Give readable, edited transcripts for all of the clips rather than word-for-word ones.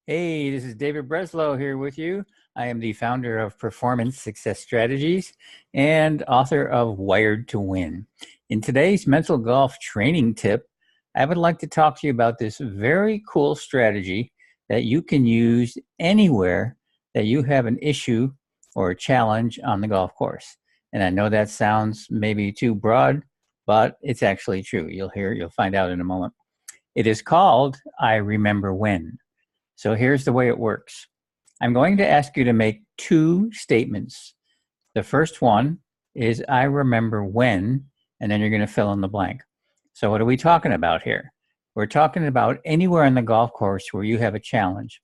Hey, this is David Breslow here with you. I am the founder of Performance Success Strategies and author of Wired to Win. In today's mental golf training tip, I would like to talk to you about this very cool strategy that you can use anywhere that you have an issue or a challenge on the golf course. And I know that sounds maybe too broad, but it's actually true. You'll find out in a moment. It is called I Remember When. So here's the way it works. I'm going to ask you to make two statements. The first one is I remember when, and then you're going to fill in the blank. So what are we talking about here? We're talking about anywhere on the golf course where you have a challenge.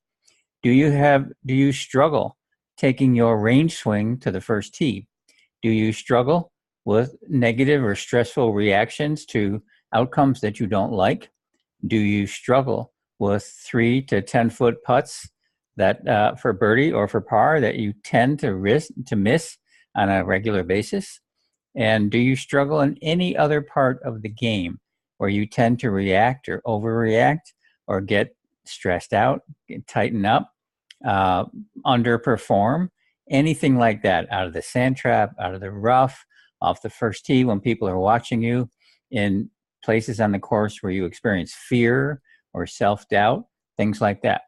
Do you struggle taking your range swing to the first tee? Do you struggle with negative or stressful reactions to outcomes that you don't like? Do you struggle with 3 to 10 foot putts that for birdie or for par that you tend to miss on a regular basis? And do you struggle in any other part of the game where you tend to react or overreact or get stressed out, tighten up, underperform, anything like that, out of the sand trap, out of the rough, off the first tee when people are watching you, in places on the course where you experience fear or self-doubt, things like that.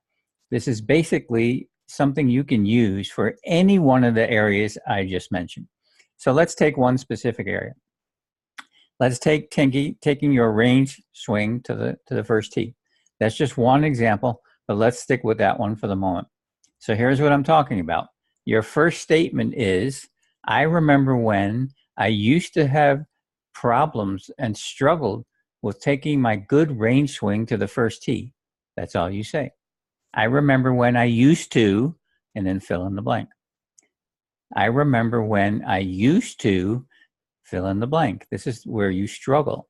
This is basically something you can use for any one of the areas I just mentioned. So let's take one specific area. Let's take taking your range swing to the first tee. That's just one example, but let's stick with that one for the moment. So here's what I'm talking about. Your first statement is, I remember when I used to have problems and struggled with taking my good range swing to the first tee. That's all you say. I remember when I used to, and then fill in the blank. I remember when I used to, fill in the blank. This is where you struggle.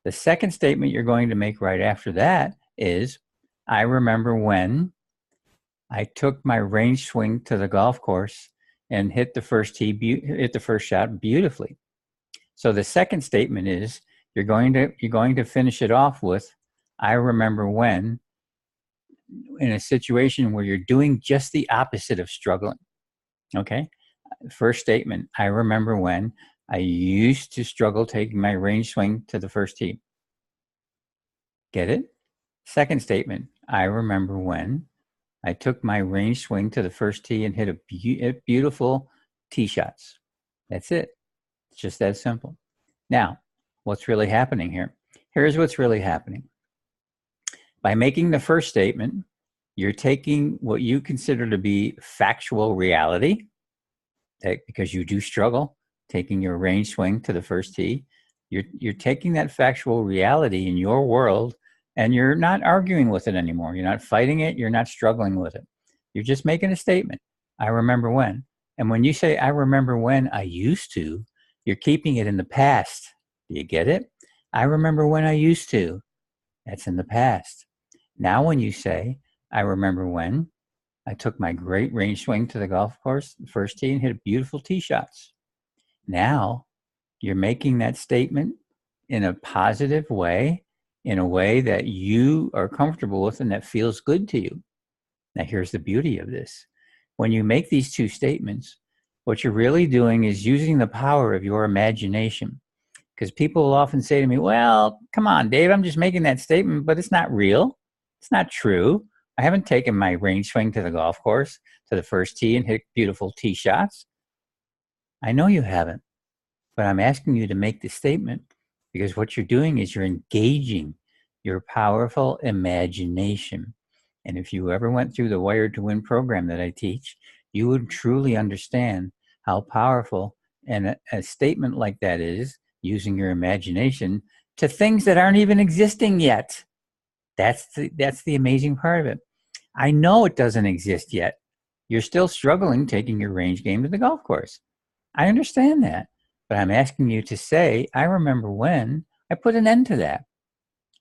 The second statement you're going to make right after that is, I remember when I took my range swing to the golf course and hit the first shot beautifully. So the second statement is, you're going to finish it off with, I remember when, in a situation where you're doing just the opposite of struggling. Okay? First statement, I remember when I used to struggle taking my range swing to the first tee. Get it? Second statement, I remember when I took my range swing to the first tee and hit a beautiful tee shots. That's it. It's just that simple. Now, what's really happening here? Here's what's really happening. By making the first statement, you're taking what you consider to be factual reality, because you do struggle taking your range swing to the first tee. You're taking that factual reality in your world, and you're not arguing with it anymore. You're not fighting it. You're not struggling with it. You're just making a statement. I remember when. And when you say, I remember when I used to, you're keeping it in the past. Do you get it? I remember when I used to. That's in the past. Now when you say, I remember when I took my great range swing to the golf course, first tee, and hit beautiful tee shots. Now you're making that statement in a positive way, in a way that you are comfortable with and that feels good to you. Now here's the beauty of this. When you make these two statements, what you're really doing is using the power of your imagination. Because people will often say to me, well, come on, Dave, I'm just making that statement, but it's not real. It's not true. I haven't taken my range swing to the golf course, to the first tee, and hit beautiful tee shots. I know you haven't, but I'm asking you to make the statement because what you're doing is you're engaging your powerful imagination. And if you ever went through the Wired to Win program that I teach, you would truly understand how powerful a statement like that is, using your imagination to things that aren't even existing yet. That's the amazing part of it. I know it doesn't exist yet. You're still struggling taking your range game to the golf course. I understand that, but I'm asking you to say, I remember when I put an end to that.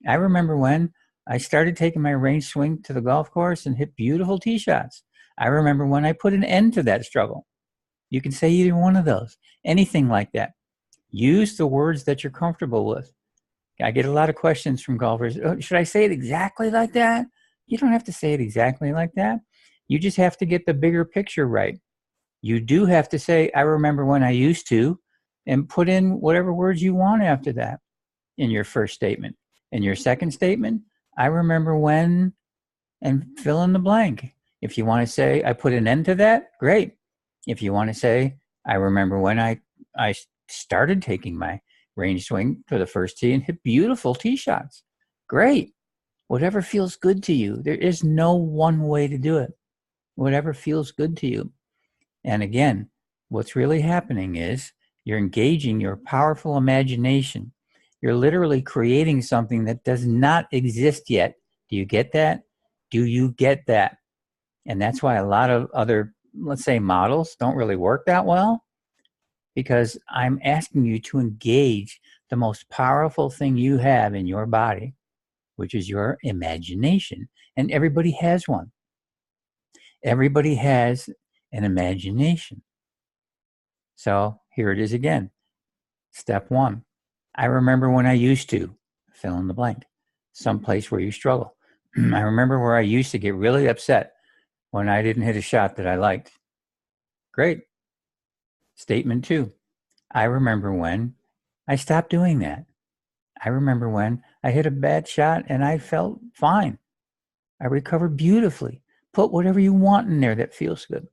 I remember when I started taking my range swing to the golf course and hit beautiful tee shots. I remember when I put an end to that struggle. You can say either one of those, anything like that. Use the words that you're comfortable with. I get a lot of questions from golfers. Oh, should I say it exactly like that? You don't have to say it exactly like that. You just have to get the bigger picture right. You do have to say, I remember when I used to, and put in whatever words you want after that in your first statement. In your second statement, I remember when, and fill in the blank. If you want to say, I put an end to that, great. If you want to say, I remember when I started taking my range swing for the first tee and hit beautiful tee shots, great. Whatever feels good to you. There is no one way to do it. Whatever feels good to you. And again, what's really happening is you're engaging your powerful imagination. You're literally creating something that does not exist yet. Do you get that? Do you get that? And that's why a lot of other, let's say, models don't really work that well, because I'm asking you to engage the most powerful thing you have in your body, which is your imagination. And everybody has one. Everybody has an imagination. So here it is again. Step one. I remember when I used to, fill in the blank, someplace where you struggle. I remember where I used to get really upset when I didn't hit a shot that I liked. Great. Statement two. I remember when I stopped doing that. I remember when I hit a bad shot and I felt fine. I recovered beautifully. Put whatever you want in there that feels good.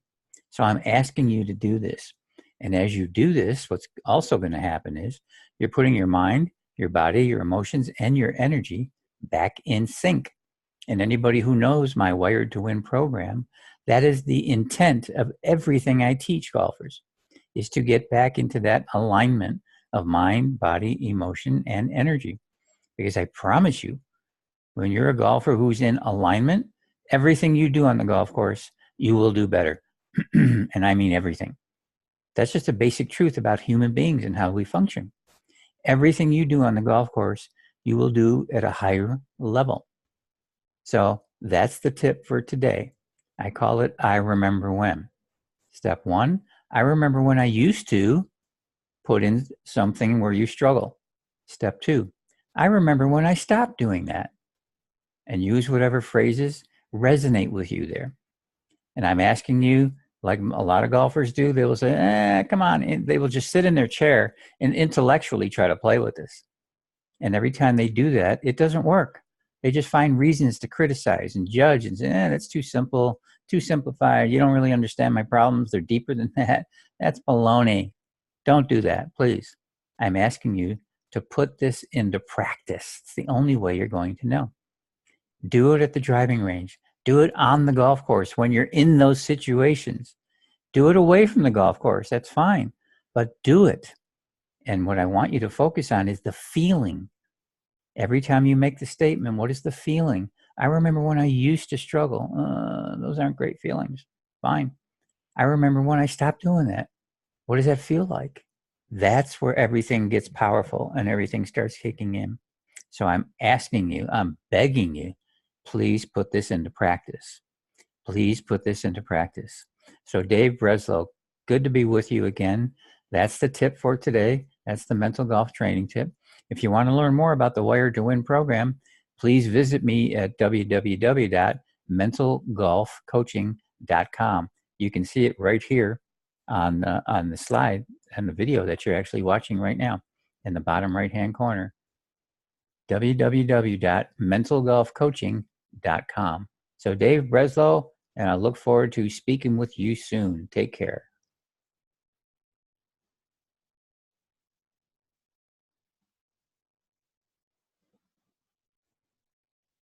So I'm asking you to do this. And as you do this, what's also going to happen is you're putting your mind, your body, your emotions, and your energy back in sync. And anybody who knows my Wired to Win program, that is the intent of everything I teach golfers, is to get back into that alignment of mind, body, emotion, and energy. Because I promise you, when you're a golfer who's in alignment, everything you do on the golf course, you will do better. And I mean everything. That's just a basic truth about human beings and how we function. Everything you do on the golf course, you will do at a higher level. So that's the tip for today. I call it I remember when. Step one, I remember when I used to put in something where you struggle. Step two, I remember when I stopped doing that. And use whatever phrases resonate with you there. And I'm asking you, like a lot of golfers do, they will say, come on. And they will just sit in their chair and intellectually try to play with this. And every time they do that, it doesn't work. They just find reasons to criticize and judge and say, that's too simple, too simplified. You don't really understand my problems. They're deeper than that. That's baloney. Don't do that, please. I'm asking you to put this into practice. It's the only way you're going to know. Do it at the driving range. Do it on the golf course when you're in those situations. Do it away from the golf course. That's fine. But do it. And what I want you to focus on is the feeling. Every time you make the statement, what is the feeling? I remember when I used to struggle. Those aren't great feelings. Fine. I remember when I stopped doing that. What does that feel like? That's where everything gets powerful and everything starts kicking in. So I'm asking you, I'm begging you, please put this into practice. Please put this into practice. So Dave Breslow, good to be with you again. That's the tip for today. That's the mental golf training tip. If you want to learn more about the Wired to Win program, please visit me at www.mentalgolfcoaching.com. You can see it right here on the slide and the video that you're actually watching right now in the bottom right-hand corner. www.mentalgolfcoaching.com. So Dave Breslow, and I look forward to speaking with you soon. Take care.